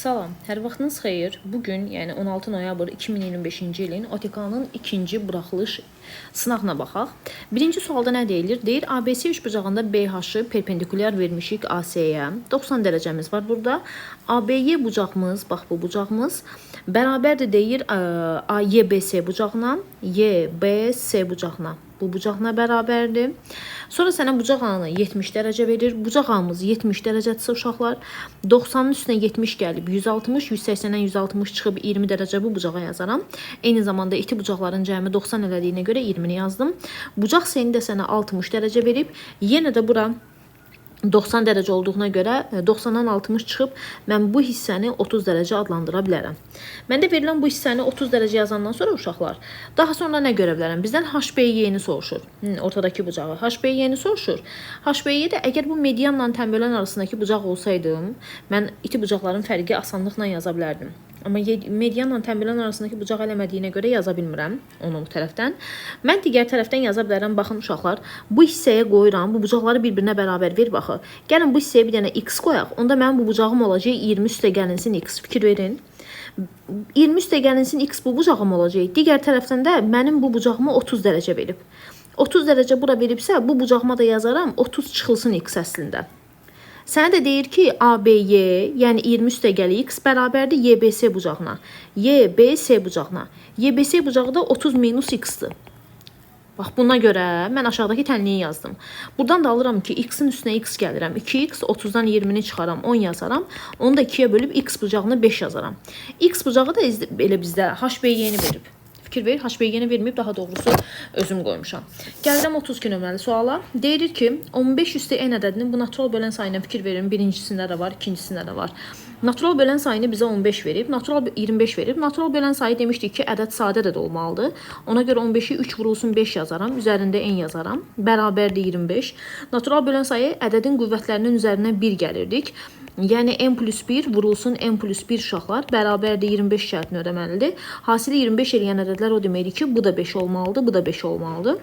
Salam, hər vaxtınız xeyir. Bugün, yəni 16 noyabr 2025-ci ilin OTK-nın ikinci buraxılış sınağına baxaq. Birinci sualda nə deyilir? Deyir, ABC üçbucağında BH-ı perpendikulyar vermişik AC-yə. 90 dərəcəmiz var burada. ABY bucağımız, bax bu bucağımız bərabərdir deyir YBS bucağına, YBS bucağına. Bu bucaqla bərabərdir. Sonra sənə bucaq ağını 70 dərəcə verir. Bucaq ağımız 70 dərəcədirsə uşaqlar 90-ın üstünə 70 gəlib 160, 180-dən 160 çıxıb 20 dərəcə bu bucağa yazaram. Eyni zamanda iti bucaqların cəmi 90 elədiyinə görə 20-ni yazdım. Bucaq seni də sənə 60 dərəcə verib. Yenə də bura 90 dərəcə olduğuna görə 90-dan 60 çıxıb mən bu hissəni 30 dərəcə adlandıra bilərəm. Məndə verilən bu hissəni 30 dərəcə yazandan sonra uşaqlar, daha sonra nə görə bilərəm? Bizdən HBY-ni soruşur. Ortadakı bucağı HBY-ni soruşur. HBY də əgər bu medianla tənbölən arasındakı bucaq olsaydım, mən iti bucaqların fərqi asanlıqla yaza bilərdim. Amma medianla tənbölən arasındakı bucaq eləmədiyinə görə yaza bilmirəm onu bu tərəfdən. Mən digər tərəfdən yaza bilərəm. Baxın uşaqlar, bu hissəyə qoyuram. Bu bucaqları bir-birinə bərabər ver baxı. Gəlin bu hissəyə bir dənə x qoyaq. Onda mənim bu bucağım olacaq 20 üstə gəlinsin x. Fikir verin. 20 üstə gəlinsin x bu bucağım olacaq. Digər tərəfdən də mənim bu bucağıma 30 dərəcə verib. 30 dərəcə bura veribsə, bu bucağıma da yazaram 30 çıxılsın x əslində. Sənə də deyir ki, ABY, yəni 20 üstə gəli x bərabərdir YBS bucağına. YBS bucağına. YBS bucağı da 30 minus x-dir. Bax, buna görə mən aşağıdakı tənliyi yazdım. Buradan da alıram ki, x-in üstünə x gəlirəm. 2x, 30-dan 20-ni çıxaram, 10 yazaram. Onu da 2-yə bölüb x bucağını 5 yazaram. X bucağı da elə bizdə HBY-ni verib. Fikir ver, HBY-ni verməyib, daha doğrusu özüm qoymuşam. Gəlirəm 32 nömrəli suala. Deyilir ki, 15 üstə n ədədinin bu natural bölən sayına fikir verin. Birincisində də var, ikincisində də var. Natural bölən sayını bizə 15 verib, natural 25 verib. Natural bölən sayı demişdik ki, ədəd sadə ədəd olmalıdır. Ona görə 15-i 3 vurulsun 5 yazaram, üzərində n yazaram. Bərabərdir 25. Natural bölən sayı ədədin qüvvətlərinin üzərinə 1 gəlirdik. Yəni n plus 1 vurulsun n plus 1 uşaqlar bərabərdir 25 şərtini ödəməlidir. Hasili 25 eləyən ədədlər o deməkdir ki, bu da 5 olmalıdır, bu da 5 olmalıdır.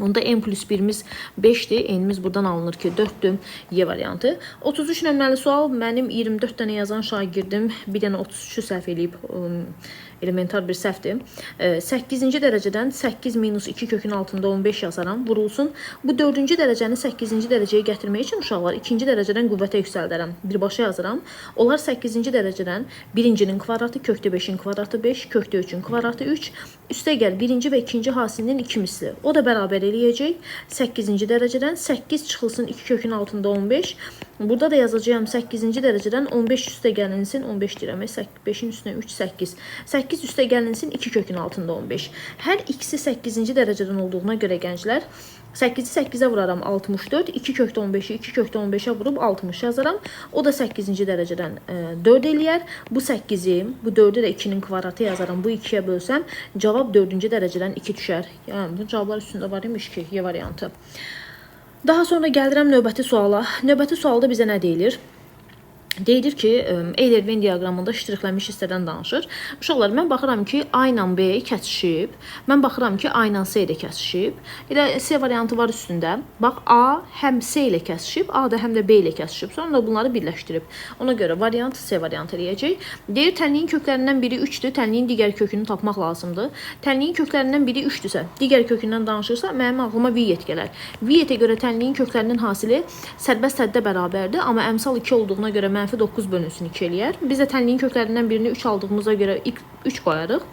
Onda n plus 1-imiz 5-dir, n-imiz buradan alınır ki 4-dür, Y variantı. 33 nömrəli sual, mənim 24 dənə yazan şagirdim, bir dənə 33-ü səhv eləyib, elementar bir səhvdir. 8-ci dərəcədən 8 minus 2 kökün altında 15 yazaram, vurulsun. Bu 4-cü dərəcəni 8-ci dərəcəyə gətirmək üçün uşaqlar 2-ci dərəcədən qüvvətə yüksəldərəm. Birbaşa yazıram. Onlar 8-ci dərəcədən 1-cinin kvadratı, kökdə 5-in kvadratı 5, kökdə 3-ün kvadratı 3, üstə gəl 1-ci və 2-ci hasilinin 2 misli. O da bərabər eləyəcək. 8-ci dərəcədən 8 çıxılsın 2 kökün altında 15. Burada da yazacağım 8-ci dərəcədən 15 üstə gəlinsin, 15 deyirəm, 5-in üstünə 3, 8. 8 üstə gəlinsin 2 kökün altında 15. Hər ikisi 8-ci dərəcədən olduğuna görə gənclər, 8-i 8-ə vuraram 64, 2 kökdə 15-i 2 kökdə 15-ə vurub 60 yazaram. O da 8-ci dərəcədən 4 eləyər. Bu 8-i, bu 4-ü də 2-nin kvadratı yazaram. Bu 2-yə bölsəm, cavab 4-cü dərəcədən 2 düşər. Yəni, bu cavablar üstündə var imiş ki, Y variantı. Daha sonra gəlirəm növbəti suala. Növbəti sualda bizə nə deyilir? Deyilir ki, Euler-Venn diaqramında ştrixlənmiş hissədən danışır. Uşaqlar, mən baxıram ki, A ilə B kəsişib. Mən baxıram ki, A ilə C də kəsişib. Elə C variantı var üstündə. Bax, A həm C ilə kəsişib, A da həm də B ilə kəsişib. Sonra da bunları birləşdirib. Ona görə variant C variantı eləyəcək. Deyir, tənliyin köklərindən biri 3-dür, tənliyin digər kökünü tapmaq lazımdır. Tənliyin köklərindən biri 3-dürsə, digər kökündən danışırsa, mənim ağlıma Viyyət gələr. Viyyətə görə tənliyin köklərinin hasili sərbəst həddə bərabərdir, amma əmsal 2 olduğuna görə mənfi 9 bölünsün 2 eləyər. Biz də tənliyin köklərindən birini 3 aldığımıza görə 3 qoyarıq.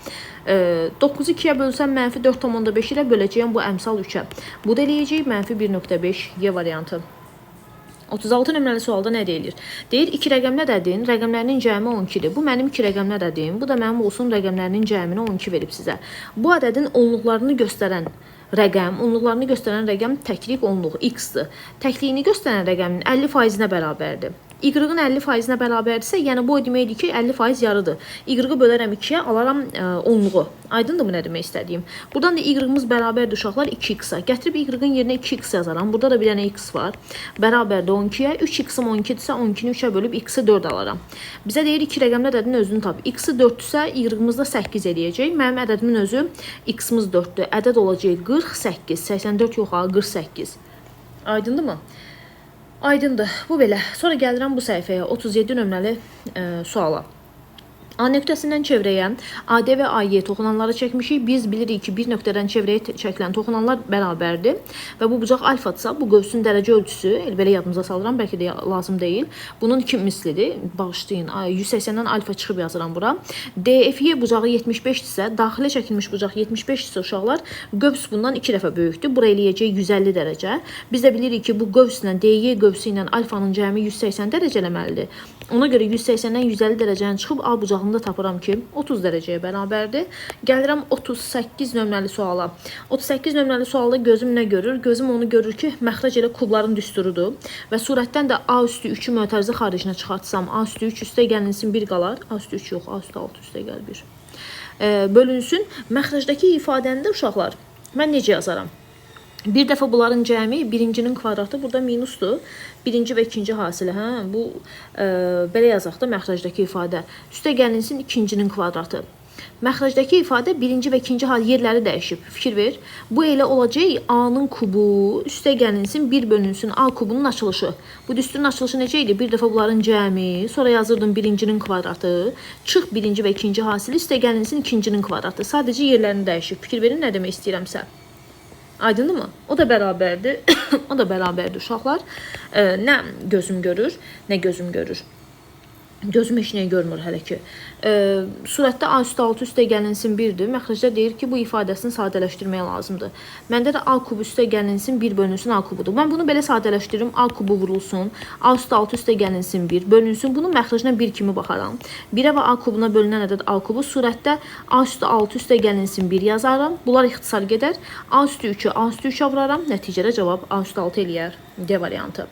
9-u 2-yə bölsəm mənfi 4,5 ilə böləcəyəm bu əmsal 3-ə. Bu da eləyəcək mənfi 1,5 Y variantı. 36 nömrəli sualda nə deyilir? Deyir, 2 rəqəmli ədədin rəqəmlərinin cəmi 12-dir. Bu mənim 2 rəqəmli ədədim. Bu da mənim olsun rəqəmlərinin cəmini 12 verib sizə. Bu ədədin onluqlarını göstərən rəqəm, onluqlarını göstərən rəqəm təklik onluq x-dir. Təkliyini göstərən rəqəmin 50%-nə bərabərdir. Y-ın 50%-nə bərabərdirsə, yəni bu o deməkdir ki, 50% yarıdır. Y-ı bölərəm 2-yə, alaram onluğu. Aydındır mı nə demək istədiyim? Buradan da Y-ımız bərabərdir uşaqlar 2x-a. Gətirib Y-ın yerinə 2x yazaram. Burada da bir dənə x var. Bərabərdir 12-yə. 3x-im 12-dirsə, 12-ni 3-ə bölüb x-i 4 alaram. Bizə deyir 2 rəqəmli ədədin özünü tap. X-i 4-dürsə, Y-ımız da 8 eləyəcək. Mənim ədədimin özü x-imiz 4-dür. Ədəd olacaq 48. 84 yox, 48. Aydındır mı? Aydındır. Bu belə. Sonra gəlirəm bu səhifəyə 37 nömrəli suala. A nöqtəsindən çevrəyə AD və AY toxunanları çəkmişik. Biz bilirik ki, bir nöqtədən çevrəyə çəkilən toxunanlar bərabərdir və bu bucaq alfadsa, bu qövsün dərəcə ölçüsü, belə yadımıza salıram, bəlkə də lazım deyil. Bunun 2 mislidir. Bağışlayın. 180-dən alfa çıxıb yazıram bura. DFY bucağı 75 isə, daxilə çəkilmiş bucaq 75 isə uşaqlar, qövs bundan 2 dəfə böyükdür. Bura eləyəcək 150 dərəcə. Biz də bilirik ki, bu qövslə DY qövsü ilə alfanın cəmi 180 dərəcə eləməlidir. Ona görə 180-dən 150 dərəcənin çıxıb A bucağında tapıram ki, 30 dərəcəyə bərabərdir. Gəlirəm 38 nömrəli suala. 38 nömrəli sualda gözüm nə görür? Gözüm onu görür ki, məxrəc elə kubların düsturudur və surətdən də A üstü 3-ü mötərizə xaricinə çıxartsam, A üstü 3 üstə gəlinsin 1 qalar. A üstü 3 yox, A üstü 6 üstə gəl 1. Bölünsün. Məxrəcdəki ifadəndə uşaqlar, mən necə yazaram? Bir dəfə bunların cəmi birincinin kvadratı burada minusdur. Birinci və ikinci hasilə. Bu belə yazaq da məxrəcdəki ifadə. Üstə gəlinsin ikincinin kvadratı. Məxrəcdəki ifadə birinci və ikinci yerləri dəyişib. Fikir ver. Bu elə olacaq A-nın kubu üstə gəlinsin 1 bölünsün A kubunun açılışı. Bu düsturun açılışı necə idi? Bir dəfə bunların cəmi, sonra yazırdım birincinin kvadratı, çıx birinci və ikinci hasili üstə gəlinsin ikincinin kvadratı. Sadəcə yerlərini dəyişib. Fikir verin nə demək istəyirəmsə. Aydındır mı? O da bərabərdir. O da bərabərdir uşaqlar. Nə gözüm görür, nə gözüm görür. Gözüm heç nəyi görmür hələ ki. Surətdə A üstə 6 üstə gəlinsin 1-dir. Məxrəcdə deyir ki, bu ifadəsini sadələşdirmək lazımdır. Məndə də A kubu üstə gəlinsin 1 bölünsün A kubudur. Mən bunu belə sadələşdiririm. A kubu vurulsun. A üstə 6 üstə gəlinsin 1 bölünsün. Bunun məxrəcinə 1 kimi baxaram. 1-ə və A kubuna bölünən ədəd A kubu. Surətdə A üstə 6 üstə gəlinsin 1 yazarım. Bunlar ixtisar gedər. A üstü 3-ü A üstü 3-ə vuraram. Nəticədə cavab A üstü 6 eləyər. D variantı.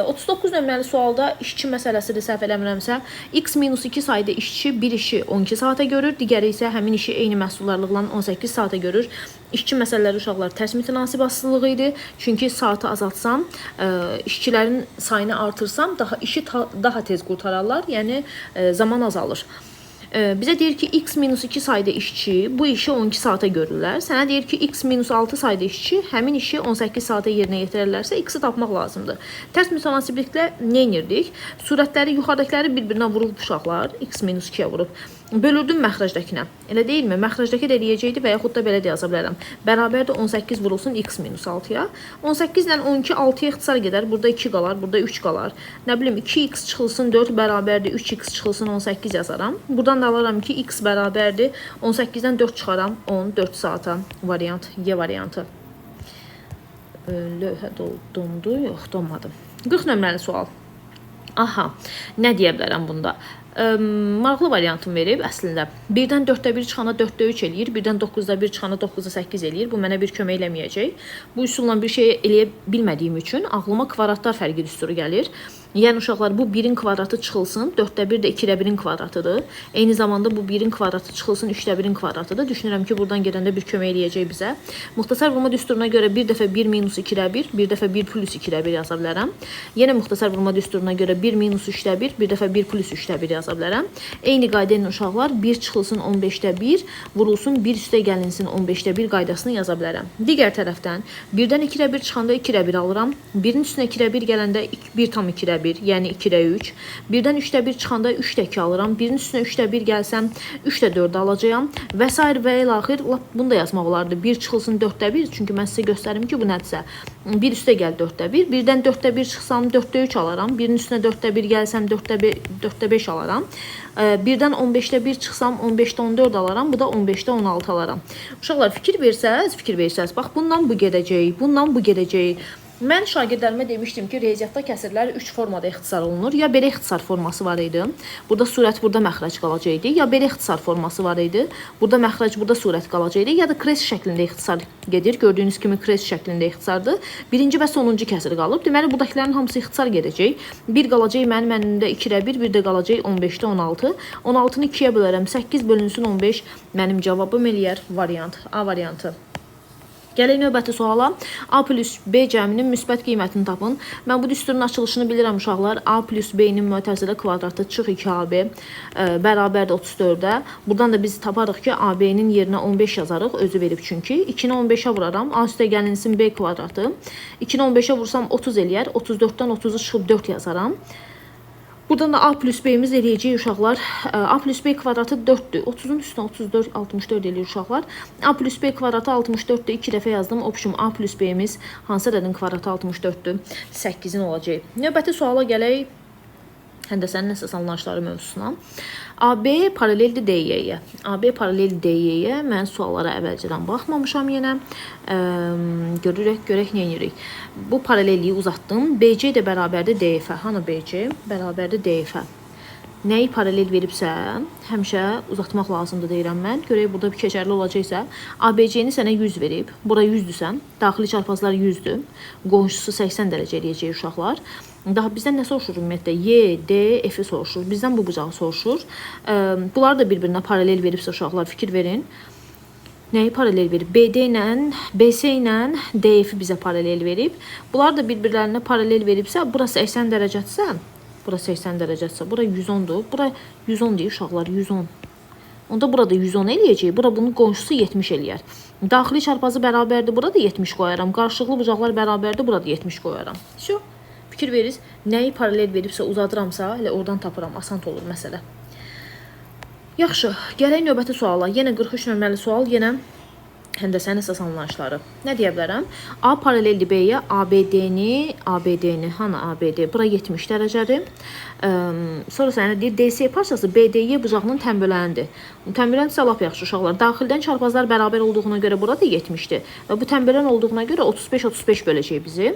39 nömrəli sualda işçi məsələsidir, səhv eləmirəmsə. X-2 sayda işçi bir işi 12 saata görür, digəri isə həmin işi eyni məhsullarlıqla 18 saata görür. İşçi məsələləri uşaqlar tərs mütənasib asılılığı idi. Çünki saatı azaltsam, işçilərin sayını artırsam, işi daha tez qurtararlar, yəni zaman azalır. Bizə deyir ki, X-2 sayda işçi bu işi 12 saata görürlər. Sənə deyir ki, X-6 sayda işçi həmin işi 18 saata yerinə yetirərlərsə, X-i tapmaq lazımdır. Tərs mütənasibliklə nə edirdik? Surətləri, yuxarıdakiləri bir-birinə vurub uşaqlar, X-2-yə vurub. Bölürdüm məxrəcdəkinə. Elə deyilmi? Məxrəcdəki də eləyəcəkdi və yaxud da belə də yaza bilərəm. Bərabərdə 18 vurulsun X-6-ya. 18 ilə 12 6-ya ixtisar gedər. Burada 2 qalar, burada 3 qalar. Nə bilim 2x çıxılsın 4 bərabərdir 3x çıxılsın 18 yazaram. Buradan da alaram ki, x bərabərdir 18-dən 4 çıxaram 14 saata. Variant, Y variantı. Lövhə dondu, yox donmadı. 40 nömrəli sual. Aha, nə deyə bilərəm bunda? Maraqlı variantını verib əslində. 1-dən 4-də 1 çıxana 4-də 3 eləyir. 1-dən 9-da 1 çıxana 9-da 8 eləyir. Bu mənə bir kömək eləməyəcək. Bu üsulla bir şey eləyə bilmədiyim üçün ağlıma kvadratlar fərqi düsturu gəlir. Yəni uşaqlar, bu 1-in kvadratı çıxılsın, 4-də 1 də 2-də 1-in kvadratıdır. Eyni zamanda bu 1-in kvadratı çıxılsın, 3-də 1-in kvadratıdır. Düşünürəm ki, buradan gedəndə bir kömək eləyəcək bizə. Muxtasar vurma düsturuna görə bir dəfə 1 minus 2-də 1, bir dəfə 1 plus 2-də 1 yaza bilərəm. Yenə muxtasar vurma düsturuna görə 1 minus 3-də 1, bir dəfə 1 plus 3-də 1 yaza bilərəm. Eyni qayda ilə uşaqlar 1 çıxılsın 15-də 1, vurulsun 1 üstə gəlinsin 15-də 1 qaydasını yaza bilərəm. Digər tərəfdən 1-dən 2-də 1 çıxanda 2-də 1 alıram. 1-in üstünə 2-də 1 gələndə 1 tam 2-də 1, yəni 2-də 3. 1-dən 3-də 1 çıxanda 3-də 2 alıram. 1-in üstünə 3-də 1 gəlsəm 3-də 4 alacağam. Və s. və ilaxır. Bunu da yazmaq olardı. 1 çıxılsın 4-də 1. Çünki mən sizə göstərim ki, bu nədirsə. 1 üstə gəl 4-də 1. 1-dən 4-də 1 çıxsam 4-də 3 alaram. 1-in üstünə 4-də 1 gəlsəm 4-də 5 alaram. 1-dən 15-də 1 çıxsam 15-də 14 alaram. Bu da 15-də 16 alaram. Uşaqlar, fikir versəz, bax bundan bu gedəcək, bundan bu gedəcək. Mən şagirdlərimə demişdim ki, riyaziyyatda kəsirlər 3 formada ixtisar olunur. Ya belə ixtisar forması var idi. Burada surət, burada məxrəc qalacaqdı. Ya belə ixtisar forması var idi. Burada məxrəc, burada surət qalacaqdı. Ya da kres şəklində ixtisar gedir. Gördüyünüz kimi kres şəklində ixtisardır. Birinci və sonuncu kəsir qalıb. Deməli, buradakilərin hamısı ixtisar gedəcək. Bir qalacaq mənim əlimdə 2-də 1, bir də qalacaq 15-də 16. 16-nı 2-yə bölərəm. 8 bölünsün 15 mənim cavabım eləyər variant. A variantı. Gələk növbəti suala. A plus B cəminin müsbət qiymətini tapın. Mən bu düsturun açılışını bilirəm uşaqlar. A plus B-nin mötərizəli kvadratı çıx 2AB bərabərdir 34-ə. Buradan da biz taparıq ki, AB-nin yerinə 15 yazarıq. Özü verib çünki. 2-ni 15-ə vuraram. A üstə gəlinsin B kvadratı. 2-ni 15-ə vursam 30 eləyər. 34-dən 30-u çıxıb 4 yazaram. Buradan da A plus B'miz eləyəcək uşaqlar. A plus B kvadratı 4'dür. 30'un üstüne 34, 64 eləyir uşaqlar. A plus B kvadratı 64'dür. 2 dəfə yazdım. Opşum A plus B'miz hansı ədədin kvadratı 64'dür? 8'in olacaq. Növbəti suala gələk. Həndəsənin əsas anlayışları mövzusuna. AB paraleldir DY-yə. AB paralel DY-yə. Mən suallara əvvəlcədən baxmamışam yenə. Görək nə edirik. Bu paralelliyi uzatdım. BC də bərabərdir DF. Hanı BC? Bərabərdir DF. Nəyi paralel veribsə, həmişə uzatmaq lazımdır deyirəm mən. Görək burada bir keçərli olacaqsa, ABC-ni sənə 100 verib. Bura 100-dürsə, daxili çarpazlar 100-dür. Qonşusu 80 dərəcə eləyəcək uşaqlar. Daha bizdən nə soruşur ümumiyyətlə? Y, D, F-i soruşur. Bizdən bu bucağı soruşur. Bunlar da bir-birinə paralel veribsə uşaqlar fikir verin. Nəyi paralel verib? BD ilə, BC ilə DF-i bizə paralel verib. Bunlar da bir-birlərinə paralel veribsə, burası 80 dərəcədirsə, bura 80 dərəcədirsə, bura 110-dur. Bura 110 deyir uşaqlar, 110. Onda burada 110 eləyəcək. Bura bunun qonşusu 70 eləyər. Daxili çarpazı bərabərdir. Burada 70 qoyaram. Qarşılıqlı bucaqlar bərabərdir. Burada 70 qoyaram. Şu. Fikir verirsiniz. Nəyi paralel veribsə uzadıramsa, elə oradan tapıram. Asant olur məsələ. Yaxşı. Gələk növbəti suala. Yenə 43 nömrəli sual. Yenə həndəsənin əsas anlayışları. Nə deyə bilərəm? A paraleldir B-yə, ABD-ni, hanı ABD? Bura 70 dərəcədir. Sonra sənə deyir, DC parçası BDY bucağının tənböləndir. Tənbölən isə lap yaxşı uşaqlar. Daxildən çarpazlar bərabər olduğuna görə burada 70-dir. Və bu tənbölən olduğuna görə 35-35 böləcək bizi.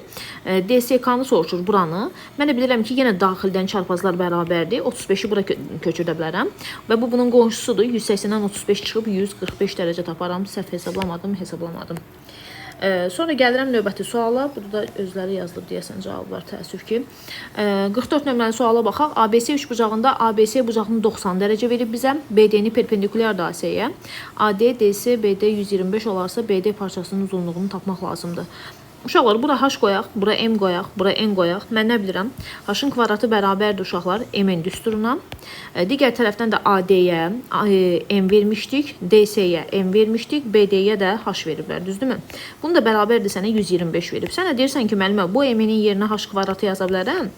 DSK-nı soruşur buranı. Mən də bilirəm ki, yenə daxildən çarpazlar bərabərdir. 35-i bura köçürdə bilərəm. Və bu bunun qonşusudur. 180-dən 35 çıxıb 145 dərəcə taparam. Səhv hesablamadım. Sonra gəlirəm növbəti suala. Burada özləri yazılıb deyəsən cavablar təəssüf ki. 44 nömrəli suala baxaq. ABC üçbucağında ABC bucağını 90 dərəcə verib bizə. BD-ni perpendikulyar dasiyəyə. AD, DC, BD 125 olarsa BD parçasının uzunluğunu tapmaq lazımdır. Uşaqlar, bura H qoyaq, bura M qoyaq, bura N qoyaq. Mən nə bilirəm? H-ın kvadratı bərabərdir uşaqlar M-in düsturuna. Digər tərəfdən də AD-yə M vermişdik, DC-yə M vermişdik, BD-yə də H veriblər, düzdürmü? Bunu da bərabərdir sənə 125 verib. Sən də deyirsən ki, müəllimə, bu M-nin yerinə H kvadratı yaza bilərəm.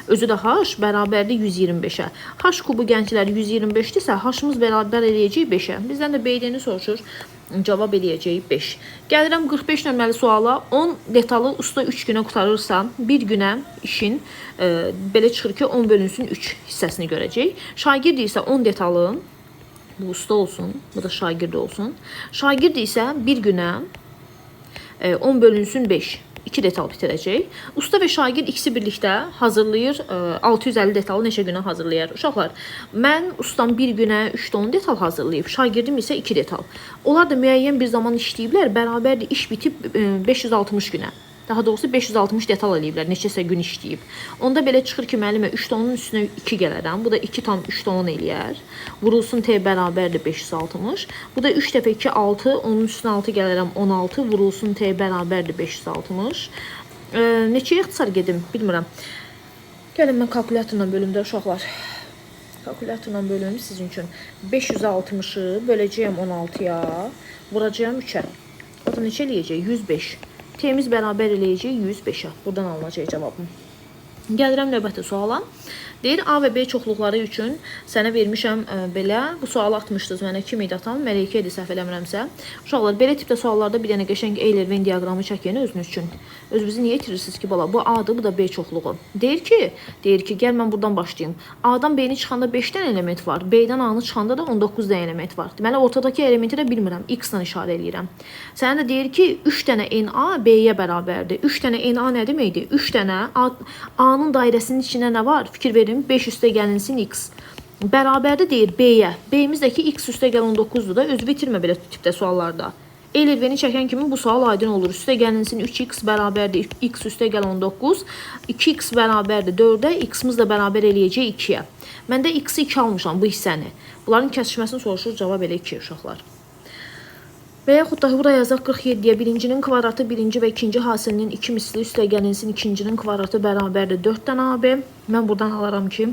Özü də H bərabərdir 125-ə. H kubu gənclər 125-dirsə, H-ımız bərabər eləyəcək 5-ə. Bizdən də BD-ni soruşur. Cavab eləyəcək 5. Gəlirəm 45 nömrəli suala. 10 detalı usta 3 günə qutarırsa, bir günə işin belə çıxır ki, 10 bölünsün 3 hissəsini görəcək. Şagird isə 10 detalın, bu usta olsun, bu da şagird olsun. Şagird isə bir günə 10 bölünsün 5. 2 detal bitirəcək. Usta və şagird ikisi birlikdə hazırlayır 650 detalı neçə günə hazırlayır. Uşaqlar, mən ustam bir günə 3-10 detal hazırlayıb, şagirdim isə 2 detal. Onlar da müəyyən bir zaman işləyiblər, bərabərdir iş bitib 560 günə. Daha doğrusu 560 detal eləyiblər, neçəsə gün işləyib. Onda belə çıxır ki, müəllimə 3 tonun üstünə 2 gələrəm. Bu da 2 tam 3 ton eləyər. Vurulsun T bərabərdir 560. Bu da 3 dəfə 2 6, onun üstünə 6 gələrəm 16. Vurulsun T bərabərdir 560. Neçəyə ixtisar gedim, bilmirəm. Gəlin mən kalkulyatorla bölümdə uşaqlar. Kalkulyatorla bölüm sizin üçün. 560-ı böləcəyəm 16-ya. Vuracağım 3-ə. O da neçə eləyəcək? 105. T'miz bərabər eləyəcək 105-ə. Buradan alınacaq cavabım. Gəlirəm növbəti suala. Deyir, A və B çoxluqları üçün sənə vermişəm belə. Bu sualı atmışdınız mənə kim idi atam? Məleykə idi, səhv eləmirəmsə. Uşaqlar, belə tipdə suallarda bir dənə qəşəng Euler-Venn diaqramı çəkin özünüz üçün. Özünüzü niyə itirirsiniz ki, bala? Bu A-dır, bu da B çoxluğu. Deyir ki, gəl mən buradan başlayayım. A-dan B-ni çıxanda 5 dənə element var. B-dən A-nı çıxanda da 19 dənə element var. Deməli, ortadakı elementi də bilmirəm. X-la işarə eləyirəm. Sənə də deyir ki, 3 dənə NA B-yə bərabərdir. 3 dənə NA nə deməkdir? 3 dənə A-nın dairəsinin içində nə var? Fikir verin. 5 üstə gəlinsin X. Bərabərdir deyir B-yə. B-imizdəki X üstə gəl 19-dur da. Özü bitirmə belə tipdə suallarda. Euler-Venn çəkən kimi bu sual aydın olur. Üstə gəlinsin 3X bərabərdir. X üstə gəl 19. 2X bərabərdir 4-ə. X-imiz də bərabər eləyəcək 2-yə. Məndə X-i 2 almışam bu hissəni. Bunların kəsişməsini soruşur. Cavab elə 2 uşaqlar. Və yaxud da buraya yazaq 47-yə birincinin kvadratı birinci və ikinci hasilinin 2 misli üstəgəlinin ikincinin kvadratı bərabərdir 4 dənə AB. Mən buradan alaram ki,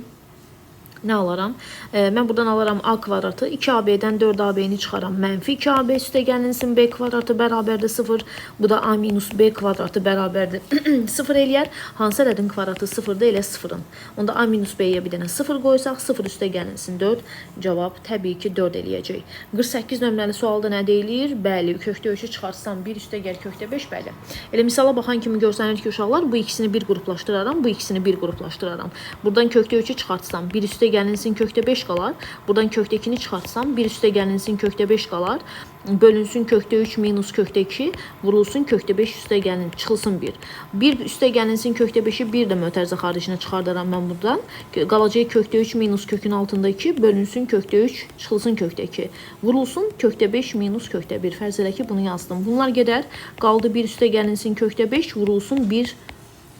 nə alaram? Mən buradan alaram A kvadratı. 2AB-dən 4AB-ni çıxaram. Mənfi 2AB üstəgəlinin B kvadratı bərabərdir 0. Bu da A minus B kvadratı bərabərdir 0 eləyər. Hansı ədədin kvadratı 0-da elə 0-ın. Onda A minus B-yə bir dənə 0 qoysaq, 0 üstəgəlinin 4. Cavab təbii ki 4 eləyəcək. 48 nömrəli sualda nə deyilir? Bəli, kökdə 3-ü çıxarsam 1 üstəgəl kökdə 5, bəli. Elə misala baxan kimi görsənir ki, uşaqlar bu ikisini bir qruplaşdıraram, bu ikisini bir qruplaşdıraram. Buradan kökdə 3-ü çıxartsam 1 üstəgəlinsin kökdə 5 qalar. Buradan kökdə 2-ni çıxartsam 1 üstəgəlinsin kökdə 5 qalar. Bölünsün kökdə 3 minus kökdə 2, vurulsun kökdə 5 üstəgəlin, çıxılsın 1. 1 üstəgəlinsin kökdə 5-i 1 də mötərizə xaricinə çıxardaram mən buradan. Qalacaq kökdə 3 minus kökün altında 2, bölünsün kökdə 3, çıxılsın kökdə 2. Vurulsun kökdə 5 minus kökdə 1. Fərz elə ki, bunu yazdım. Bunlar gedər. Qaldı 1 üstəgəlinsin kökdə 5, vurulsun 1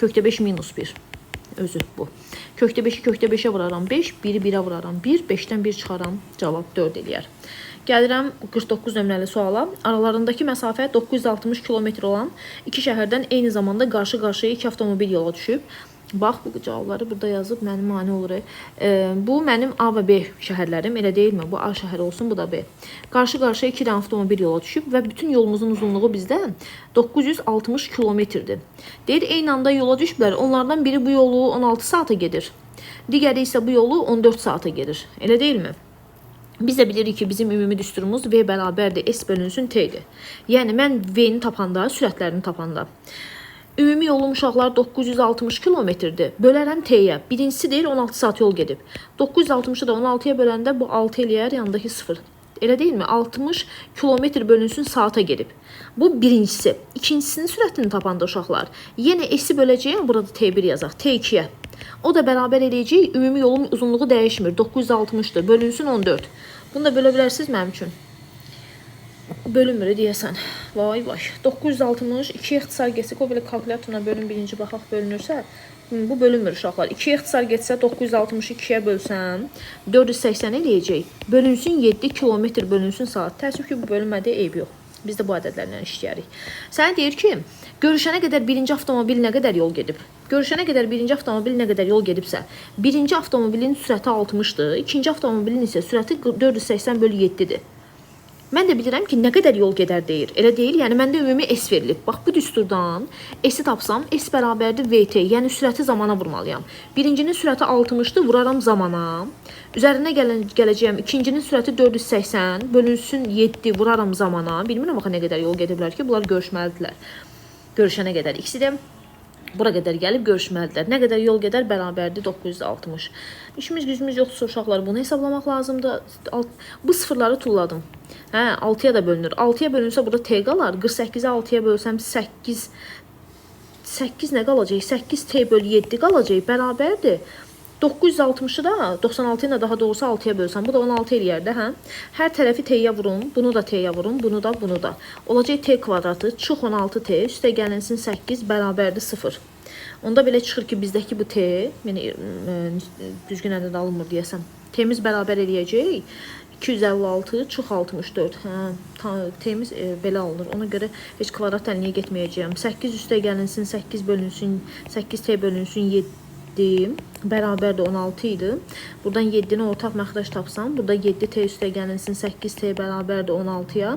kökdə 5 minus 1. Özü bu. Kökdə 5-i kökdə 5-ə vuraram 5, 1-i 1-ə vuraram 1, 5-dən 1 çıxaram, cavab 4 eləyər. Gəlirəm 49 nömrəli suala. Aralarındakı məsafə 960 km olan iki şəhərdən eyni zamanda qarşı-qarşıya iki avtomobil yola düşüb. Bax, bu cavabları burada yazıb mənim mane olur. Bu mənim A və B şəhərlərim, elə deyilmi? Bu A şəhəri olsun, bu da B. Qarşı-qarşıya 2 dənə avtomobil yola düşüb və bütün yolumuzun uzunluğu bizdə 960 kilometrdir. Deyir, eyni anda yola düşüblər. Onlardan biri bu yolu 16 saata gedir. Digəri isə bu yolu 14 saata gedir. Elə deyilmi? Biz də bilirik ki, bizim ümumi düsturumuz V bərabərdir S bölünsün T-dir. Yəni, mən V-ni tapanda, sürətlərini tapanda. Ümumi yolum uşaqlar 960 kilometrdir. Bölərəm T-yə. Birincisi deyir 16 saat yol gedib. 960-ı da 16-ya böləndə bu 6 eləyər, yanındakı 0. Elə deyilmi? 60 kilometr bölünsün saata gedib. Bu birincisi. İkincisinin sürətini tapanda uşaqlar. Yenə S-i böləcəyəm, burada T1 yazaq. T2-yə. O da bərabər eləyəcək. Ümumi yolun uzunluğu dəyişmir. 960-dır. Bölünsün 14. Bunu da bölə bilərsiniz mənim üçün. Bölünmür deyəsən. Vay vay. 960 2 ixtisar getsə, o belə kalkulyatorla bölün birinci baxaq bölünürsə, bu bölünmür uşaqlar. 2 ixtisar getsə 962-yə bölsəm 480 eləyəcək. Bölünsün 7 kilometr bölünsün saat. Təəssüf ki, bu bölünmədə eyb yox. Biz də bu ədədlərlə işləyərik. Sənə deyir ki, görüşənə qədər birinci avtomobil nə qədər yol gedib? Görüşənə qədər birinci avtomobil nə qədər yol gedibsə, birinci avtomobilin sürəti 60-dır, ikinci avtomobilin isə sürəti 480/7-dir. Mən də bilirəm ki, nə qədər yol gedər deyir. Elə deyil, yəni məndə ümumi S verilib. Bax, bu düsturdan S-i tapsam, S bərabərdir VT, yəni sürəti zamana vurmalıyam. Birincinin sürəti 60-dır, vuraram zamana. Üzərinə gələcəyəm, ikincinin sürəti 480, bölünsün 7, vuraram zamana. Bilmirəm, baxa nə qədər yol gediblər ki, bunlar görüşməlidirlər. Görüşənə qədər ikisi də bura qədər gəlib görüşməlidirlər. Nə qədər yol gedər bərabərdir 960. İşimiz gücümüz yoxdursa uşaqlar, bunu hesablamaq lazımdır. Bu sıfırları tulladım. 6-ya da bölünür. 6-ya bölünsə burada T qalar. 48-i 6-ya bölsəm 8 nə qalacaq? 8T bölü 7 qalacaq. Bərabərdir. 960-ı da 96 ilə daha doğrusu 6-ya bölsəm. Bu da 16 eləyər də, hə? Hər tərəfi T-yə vurun. Bunu da T-yə vurun. Bunu da, bunu da. Olacaq T kvadratı çıx 16T. Üstə gəlinsin 8 bərabərdir 0. Onda belə çıxır ki, bizdəki bu T, yəni düzgün ədəd alınmır deyəsəm. T-miz bərabər eləyəcək. 256 çox 64. T-miz belə alınır. Ona görə heç kvadrat əlliyə getməyəcəyəm. 8 üstə gəlinsin 8 bölünsün 8T bölünsün 7 bərabərdir 16 idi. Buradan 7-ni ortaq məxrəc tapsam, burada 7T üstə gəlinsin 8T bərabərdir 16-ya.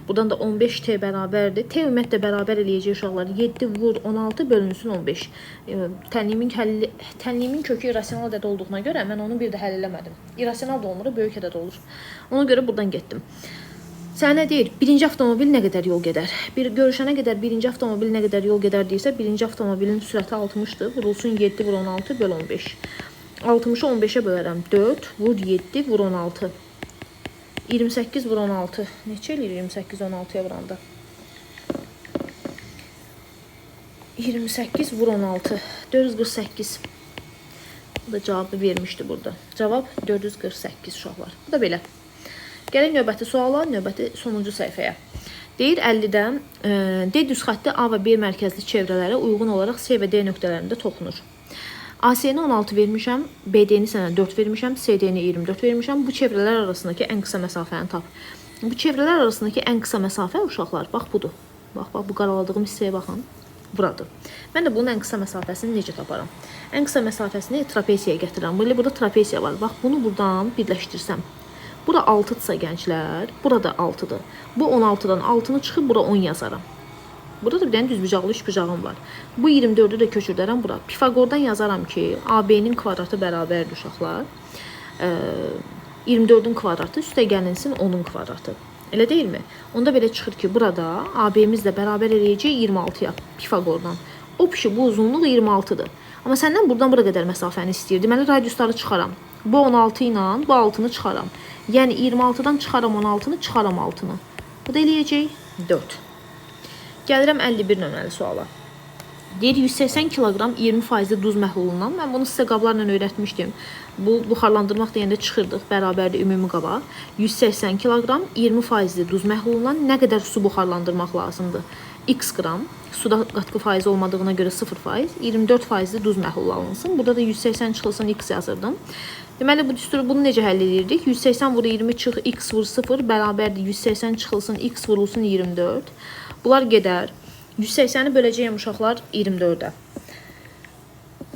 Buradan da 15T bərabərdir. T ümumiyyətlə bərabər eləyəcək uşaqlar. 7 vur 16 bölünsün 15. Tənliyimin kökü irrasional ədəd olduğuna görə mən onu bir də həll eləmədim. İrrasional da olmur, böyük ədəd olur. Ona görə buradan getdim. Sənə deyir, birinci avtomobil nə qədər yol gedər? Görüşənə qədər birinci avtomobil nə qədər yol gedər deyirsə, birinci avtomobilin sürəti 60-dır. Vurulsun 7 vur 16 böl 15. 60-ı 15-ə bölərəm. 4 vur 7 vur 16. 28 vur 16. Neçə eləyir 28 16-ya vuranda? 28 vur 16. 448. Bu da cavabı vermişdi burada. Cavab 448 uşaqlar. Bu da belə. Gəlin növbəti suala, növbəti sonuncu səhifəyə. Deyir 50-dən D düz xətti A və B mərkəzli çevrələrə uyğun olaraq C və D nöqtələrində toxunur. AC-ni 16 vermişəm, BD-ni sənə 4 vermişəm, CD-ni 24 vermişəm. Bu çevrələr arasındakı ən qısa məsafəni tap. Bu çevrələr arasındakı ən qısa məsafə uşaqlar, bax budur. Bax, bu qaraladığım hissəyə baxın. Buradır. Mən də bunun ən qısa məsafəsini necə taparam? Ən qısa məsafəsini trapesiyaya gətirirəm. Belə burada trapesiya var. Bax, bunu buradan birləşdirsəm. Bura 6-dırsa gənclər, burada 6-dır. Bu 16-dan 6-nı çıxıb bura 10 yazaram. Burada da bir dənə düzbucaqlı üçbucağım var. Bu 24-ü də köçürdərəm bura. Pifagordan yazaram ki, AB-nin kvadratı bərabərdir uşaqlar. 24-ün kvadratı üstə gəlinsin 10-un kvadratı. Elə deyilmi? Onda belə çıxır ki, burada AB-miz də bərabər eləyəcək 26-ya Pifagordan. O pişi bu uzunluq 26-dır. Amma səndən buradan bura qədər məsafəni istəyir. Deməli, radiusları çıxaram. Bu 16 ilə bu 6-nı çıxaram. Yəni 26-dan çıxaram 16-nı, çıxaram 6-nı. Bu da eləyəcək 4. Gəlirəm 51 nömrəli suala. Deyir 180 kiloqram 20% duz məhlulundan. Mən bunu sizə qablarla öyrətmişdim. Bu buxarlandırmaq deyəndə çıxırdıq bərabərdə ümumi qaba. 180 kiloqram 20% duz məhlulundan nə qədər su buxarlandırmaq lazımdır? X qram. Suda qatqı faizi olmadığına görə 0%, 24% duz məhlulu alınsın. Burada da 180 çıxılsın X yazırdım. Deməli, bu düsturu bunu necə həll edirdik? 180 vur 20 çıx, X vur 0, bərabərdir 180 çıxılsın, X vurulsun 24. Bunlar gedər. 180-i böləcəyəm uşaqlar 24-ə.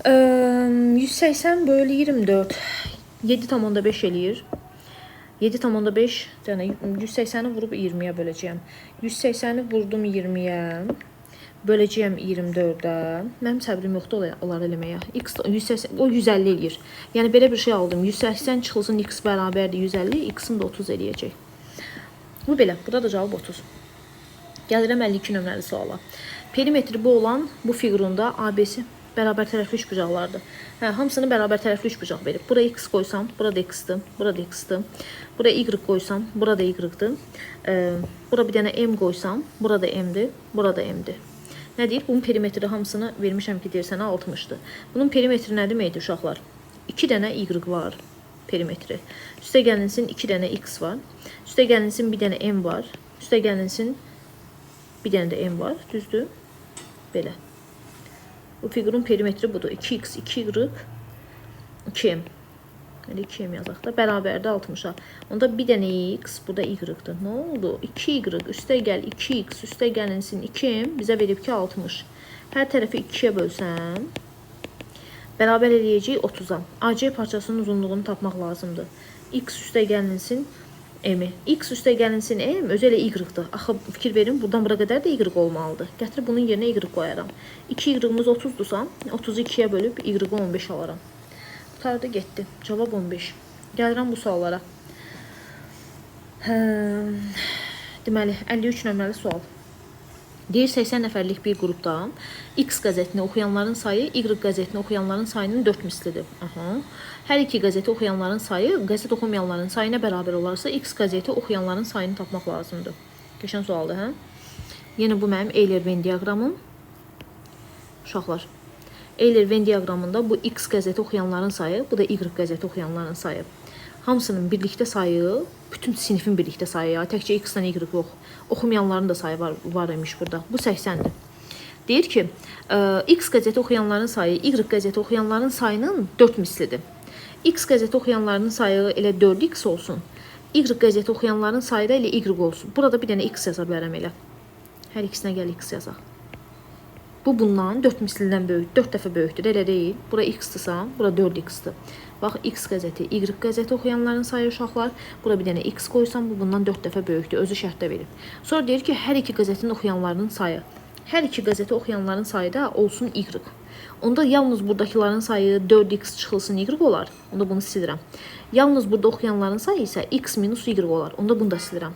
180 bölü 24 7,5 eləyir. 7,5 yəni 180-i vurub 20-yə böləcəyəm. 180-i vurdum 20-yə. Böləcəyəm 24-ə. Mənim səbrim yoxdur onlar eləməyə. X 180, o 150 eləyir. Yəni belə bir şey aldım. 180 çıxılsın X bərabərdir 150, X-in də 30 eləyəcək. Bu belə. Burada da cavab 30. Gəlirəm 52 nömrəli suala. Perimetri bu olan bu fiqurunda ABC bərabər tərəfli üçbucaqlardır. Hamısını bərabər tərəfli üçbucaq verib. Bura X qoysam, burada X-dir, burada X-dir. Bura Y qoysam, burada Y-dir. Bura bir dənə M qoysam, burada M-dir, burada M-dir. Nə deyir? Bunun perimetri hamısını vermişəm ki, deyir sənə 60-dır. Bunun perimetri nə deməkdir uşaqlar? 2 dənə Y var perimetri. Üstə gəlinsin 2 dənə X var. Üstə gəlinsin bir dənə M var. Üstə gəlinsin bir dənə də M var. Düzdür? Belə. Bu fiqurun perimetri budur. 2X, 2Y, 2M. Yəni 2M yazaq da. Bərabərdə 60-a. Onda bir dənə X, burada Y-dir. Nə oldu? 2Y, üstə gəl 2X, üstə gəlinsin 2M. Bizə verib ki 60. Hər tərəfi 2-yə bölsəm, bərabər eləyəcək 30-a. AC parçasının uzunluğunu tapmaq lazımdır. X üstə gəlinsin M. X üstə gəlinsin M, özü elə Y-dir. Axı, fikir verin, buradan bura qədər də Y olmalıdır. Gətirib bunun yerinə Y qoyaram. 2Y-imiz 30-dursa, 30-u 2-yə bölüb Y-i 15 alaram. Qutardı, getdi. Cavab 15. Gəlirəm bu suallara. Deməli, 53 nömrəli sual. Deyir 80 nəfərlik bir qrupda X qəzetini oxuyanların sayı Y qəzetini oxuyanların sayının 4 mislidir. Hər iki qəzeti oxuyanların sayı qəzet oxumayanların sayına bərabər olarsa X qəzeti oxuyanların sayını tapmaq lazımdır. Keçən sualdır, hə? Yenə bu mənim Euler-Venn diaqramım. Uşaqlar, Euler-Venn diaqramında bu X qəzeti oxuyanların sayı, bu da Y qəzeti oxuyanların sayı. Hamısının birlikdə sayı, bütün sinifin birlikdə sayı ya, təkcə X-dən Y yox. Oxumayanların da sayı var imiş burada. Bu 80-dir. Deyir ki, X qəzeti oxuyanların sayı Y qəzeti oxuyanların sayının 4 mislidir. X qəzeti oxuyanların sayı elə 4X olsun. Y qəzeti oxuyanların sayı da elə Y olsun. Burada bir dənə X yaza bilərəm elə. Hər ikisinə gəl X yazaq. Bu bundan 4 mislindən böyük, 4 dəfə böyükdür, elə deyil. Bura X-dırsa, bura 4X-dir. Bax, X qəzeti, Y qəzeti oxuyanların sayı uşaqlar. Bura bir dənə X qoysam, bu bundan 4 dəfə böyükdür, özü şərtdə verib. Sonra deyir ki, hər iki qəzetin oxuyanlarının sayı. Hər iki qəzeti oxuyanların sayı da olsun Y. Onda yalnız buradakilərin sayı 4X çıxılsın Y olar. Onda bunu silirəm. Yalnız burada oxuyanların sayı isə X minus Y olar. Onda bunu da silirəm.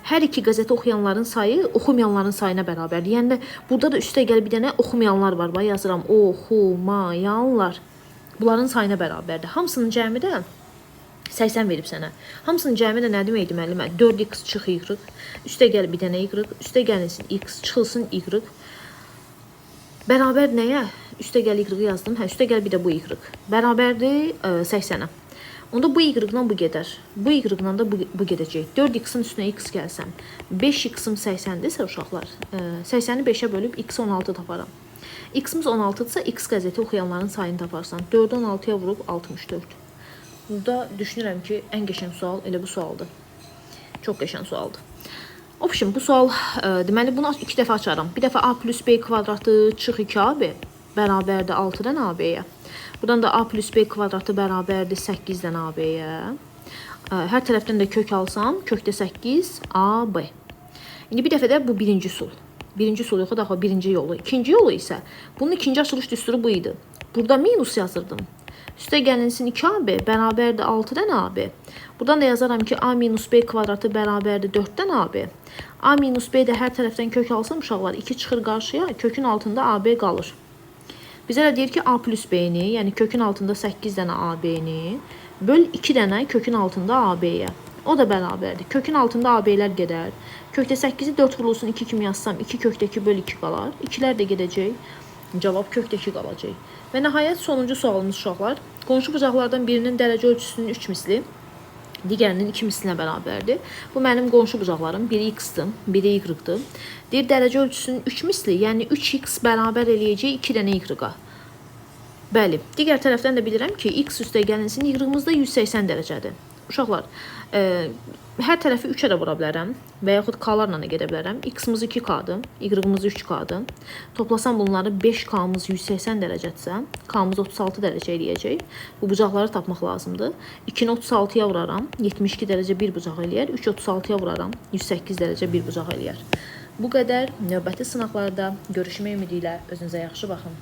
Hər iki qəzeti oxuyanların sayı oxumayanların sayına bərabərdir. Yəni, burada da üstə gəl bir dənə oxumayanlar var. Bax, yazıram. Oxumayanlar. Bunların sayına bərabərdir. Hamısının cəmi də 80 verib sənə. Hamısının cəmi də nə deməkdir müəllimə? 4X çıx Y. Üstə gəl bir dənə Y. Üstə gəlinsin X, çıxılsın Y. Bərabər nəyə? Üstə gəl Y yazdım. Üstə gəl bir də bu Y. Bərabərdir 80-ə. Onda bu Y-la bu gedər. Bu Y-la da bu gedəcək. 4X-in üstünə X gəlsəm. 5X-im 80-dirsə uşaqlar. 80-i 5-ə bölüb X 16 taparam. X-imiz 16-dırsa X qəzeti oxuyanların sayını taparsan. 4-ü 16-ya vurub 64. Burada düşünürəm ki, ən qəşəng sual elə bu sualdır. Çox qəşəng sualdır. Obşim, bu sual deməli bunu 2 dəfə açaram. Bir dəfə a plus b kvadratı çıx 2ab bərabərdir 6-dan ab-yə. Buradan da a plus b kvadratı bərabərdir 8-dən ab-yə. Hər tərəfdən də kök alsam, kökdə 8 ab. İndi bir dəfə də bu birinci sul. Birinci sul yox, daha birinci yolu. İkinci yolu isə bunun ikinci açılış düsturu bu idi. Burada minus yazırdım. Üstə gəlinsin 2ab bərabərdir 6-dən ab. Buradan da yazaram ki a minus b kvadratı bərabərdir 4-dən ab. A minus b də hər tərəfdən kök alsam uşaqlar 2 çıxır qarşıya, kökün altında ab qalır. Bizə də deyir ki a plus b-ni, yəni kökün altında 8 dənə ab-ni böl 2 dənə kökün altında ab-yə. O da bərabərdir. Kökün altında ab-lər gedər. Kökdə 8-i 4 vurulsun 2 kimi yazsam 2 kökdəki böl 2 qalar. 2-lər də gedəcək. Cavab kökdəki qalacaq. Və nəhayət sonuncu sualımız uşaqlar. Qonşu bucaqlardan birinin dərəcə ölçüsünün 3 misli, digərinin 2 mislinə bərabərdir. Bu mənim qonşu bucaqlarım. Biri x-dır, biri y-dır. Deyir dərəcə ölçüsünün 3 misli, yəni 3x bərabər eləyəcək 2 dənə y-a. Bəli, digər tərəfdən də bilirəm ki, x üstə gəlinsin y-ımız da 180 dərəcədir. Uşaqlar, hər tərəfi 3-ə də vura bilərəm və yaxud k-larla da gedə bilərəm. X-imiz 2k-dır, y-ımız 3k-dır. Toplasam bunları 5k-mız 180 dərəcədirsə, k-mız 36 dərəcə eləyəcək. Bu bucaqları tapmaq lazımdır. 2-ni 36-ya vuraram, 72 dərəcə bir bucaq eləyər. 3-ü 36-ya vuraram, 108 dərəcə bir bucaq eləyər. Bu qədər. Növbəti sınaqlarda görüşmək ümidi ilə özünüzə yaxşı baxın.